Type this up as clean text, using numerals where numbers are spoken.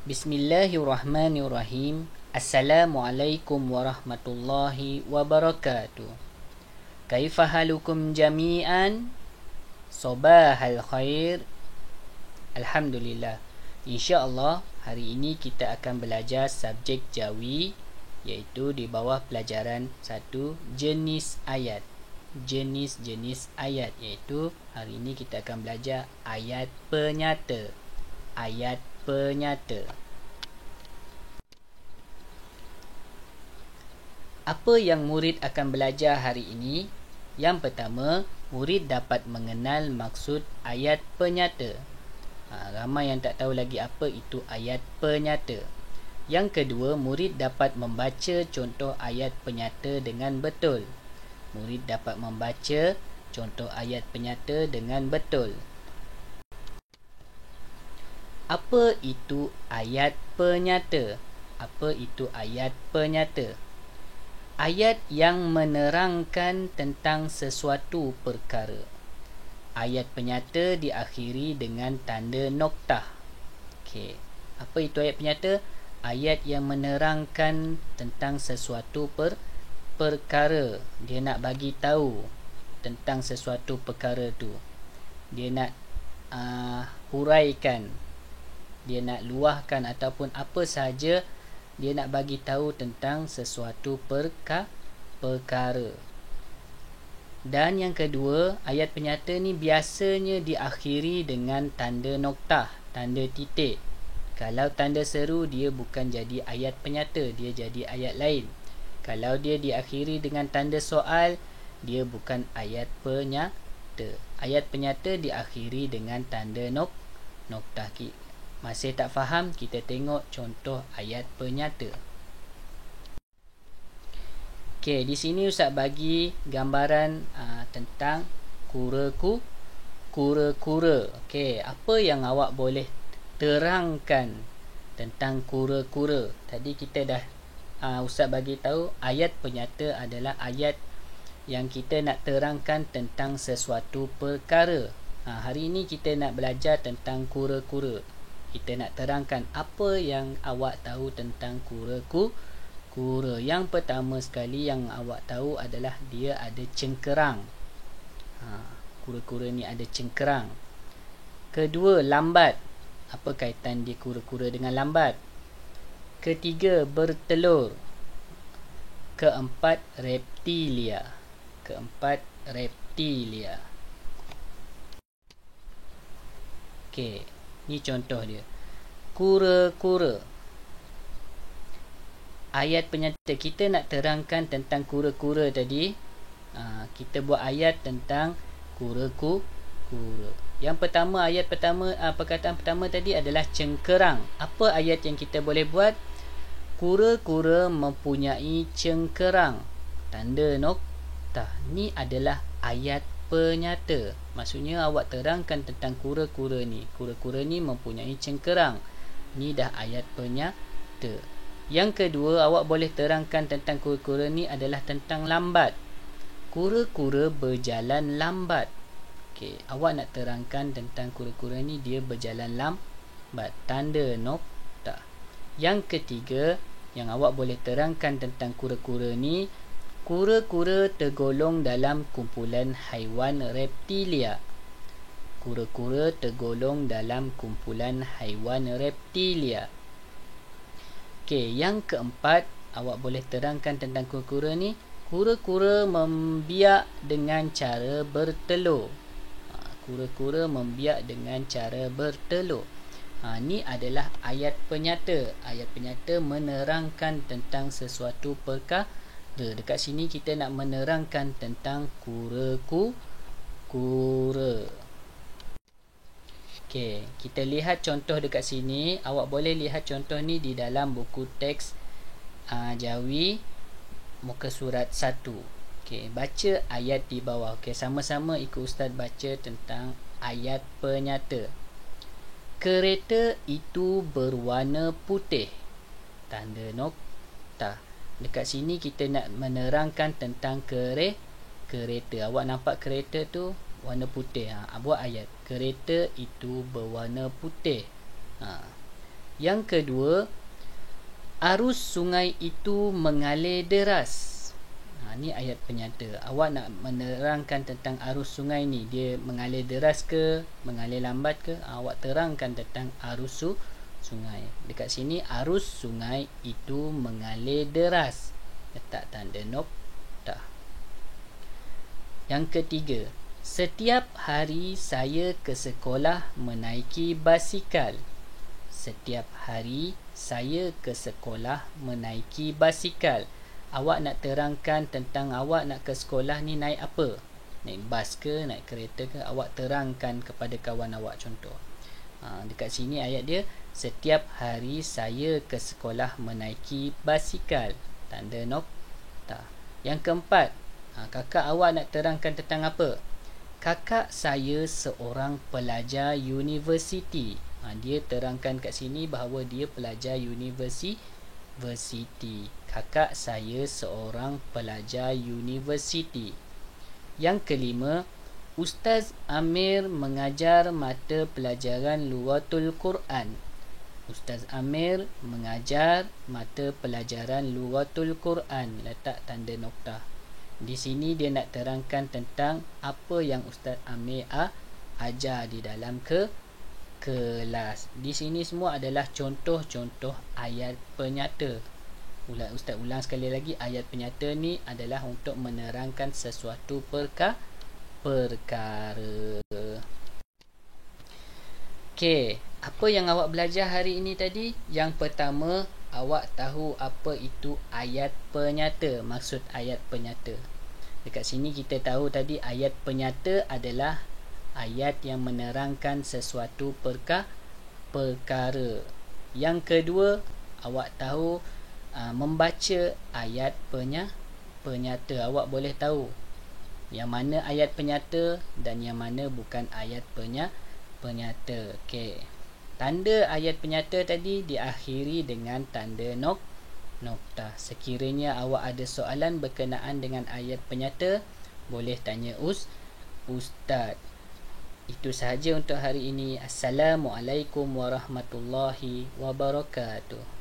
Bismillahirrahmanirrahim. Assalamualaikum warahmatullahi wabarakatuh. Kaifa halukum jami'an? Sabahal khair. Alhamdulillah. InsyaAllah hari ini kita akan belajar subjek Jawi, iaitu di bawah pelajaran 1 jenis ayat. Jenis-jenis ayat, iaitu hari ini kita akan belajar ayat penyata. Ayat penyata. Apa yang murid akan belajar hari ini? Yang pertama, murid dapat mengenal maksud ayat penyata. Ramai yang tak tahu lagi apa itu ayat penyata. Yang kedua, murid dapat membaca contoh ayat penyata dengan betul. Murid dapat membaca contoh ayat penyata dengan betul. Apa itu ayat penyata? Apa itu ayat penyata? Ayat yang menerangkan tentang sesuatu perkara. Ayat penyata diakhiri dengan tanda noktah. Okey. Apa itu ayat penyata? Ayat yang menerangkan tentang sesuatu perkara. Dia nak bagi tahu tentang sesuatu perkara tu. Dia nak huraikan. Dia nak luahkan ataupun apa sahaja dia nak bagi tahu tentang sesuatu perkara. Dan yang kedua, ayat penyata ni biasanya diakhiri dengan tanda noktah, tanda titik. Kalau tanda seru, dia bukan jadi ayat penyata, dia jadi ayat lain. Kalau dia diakhiri dengan tanda soal, dia bukan ayat penyata. Ayat penyata diakhiri dengan tanda noktah. Masih tak faham? Kita tengok contoh ayat penyata. Okey, di sini Ustaz bagi gambaran tentang kura-kura. Okey, apa yang awak boleh terangkan tentang kura-kura? Tadi kita dah Ustaz bagi tahu ayat penyata adalah ayat yang kita nak terangkan tentang sesuatu perkara. Hari ini kita nak belajar tentang kura-kura. Kita nak terangkan apa yang awak tahu tentang kura-kura. Yang pertama sekali yang awak tahu adalah dia ada cengkerang. Kura-kura ni ada cengkerang. Kedua, lambat. Apa kaitan dia kura-kura dengan lambat? Ketiga, bertelur. Keempat, reptilia. Okey, ni contoh dia. Kura-kura. Ayat penyata, kita nak terangkan tentang kura-kura tadi. Kita buat ayat tentang kura-kura. Yang pertama, perkataan pertama tadi adalah cengkerang. Apa ayat yang kita boleh buat? Kura-kura mempunyai cengkerang. Tanda noktah. Ni adalah ayat penyata. Maksudnya awak terangkan tentang kura-kura ni. Kura-kura ni mempunyai cengkerang. Ni dah ayat penyata. Yang kedua, awak boleh terangkan tentang kura-kura ni adalah tentang lambat. Kura-kura berjalan lambat. Okey, awak nak terangkan tentang kura-kura ni dia berjalan lambat. Tanda noktah. Yang ketiga, yang awak boleh terangkan tentang kura-kura ni, kura-kura tergolong dalam kumpulan haiwan reptilia. Kura-kura tergolong dalam kumpulan haiwan reptilia. Okey, yang keempat, awak boleh terangkan tentang kura-kura ni. Kura-kura membiak dengan cara bertelur. Kura-kura membiak dengan cara bertelur. Ni adalah ayat penyata. Ayat penyata menerangkan tentang sesuatu perkara. Dekat sini kita nak menerangkan tentang kura-kura. Okey, kita lihat contoh dekat sini. Awak boleh lihat contoh ni di dalam buku teks Jawi muka surat 1. Okey, baca ayat di bawah. Okey, sama-sama ikut Ustaz baca tentang ayat penyata. Kereta itu berwarna putih. Tanda noktah. Dekat sini kita nak menerangkan tentang kereta. Awak nampak kereta tu warna putih. Buat ayat. Kereta itu berwarna putih. Yang kedua, arus sungai itu mengalir deras. Ni ayat penyata. Awak nak menerangkan tentang arus sungai ni, dia mengalir deras ke, mengalir lambat ke? Awak terangkan tentang arus sungai. Dekat sini arus sungai itu mengalir deras. Letak tanda nokta. Yang ketiga, setiap hari saya ke sekolah menaiki basikal. Setiap hari saya ke sekolah menaiki basikal. Awak nak terangkan tentang awak nak ke sekolah ni naik apa? Naik bas ke, naik kereta ke? Awak terangkan kepada kawan awak contoh. Dekat sini ayat dia, setiap hari saya ke sekolah menaiki basikal. Tanda nokta. Yang keempat, kakak awak nak terangkan tentang apa? Kakak saya seorang pelajar universiti. Dia terangkan kat sini bahawa dia pelajar universiti. Kakak saya seorang pelajar universiti. Yang kelima, Ustaz Amir mengajar mata pelajaran Lughatul Quran. Ustaz Amir mengajar mata pelajaran Lughatul Quran. Letak tanda nokta. Di sini dia nak terangkan tentang apa yang Ustaz Amir ajar di dalam kelas. Di sini semua adalah contoh-contoh ayat penyata. Ustaz ulang sekali lagi, ayat penyata ni adalah untuk menerangkan sesuatu perkara. Okey, apa yang awak belajar hari ini tadi? Yang pertama, awak tahu apa itu ayat penyata, maksud ayat penyata. Dekat sini kita tahu tadi ayat penyata adalah ayat yang menerangkan sesuatu perkara. Yang kedua, awak tahu membaca ayat penyata. Awak boleh tahu yang mana ayat penyata dan yang mana bukan ayat penyata. Okey. Tanda ayat penyata tadi diakhiri dengan tanda nokta. Sekiranya awak ada soalan berkenaan dengan ayat penyata, boleh tanya Ustaz. Itu sahaja untuk hari ini. Assalamualaikum warahmatullahi wabarakatuh.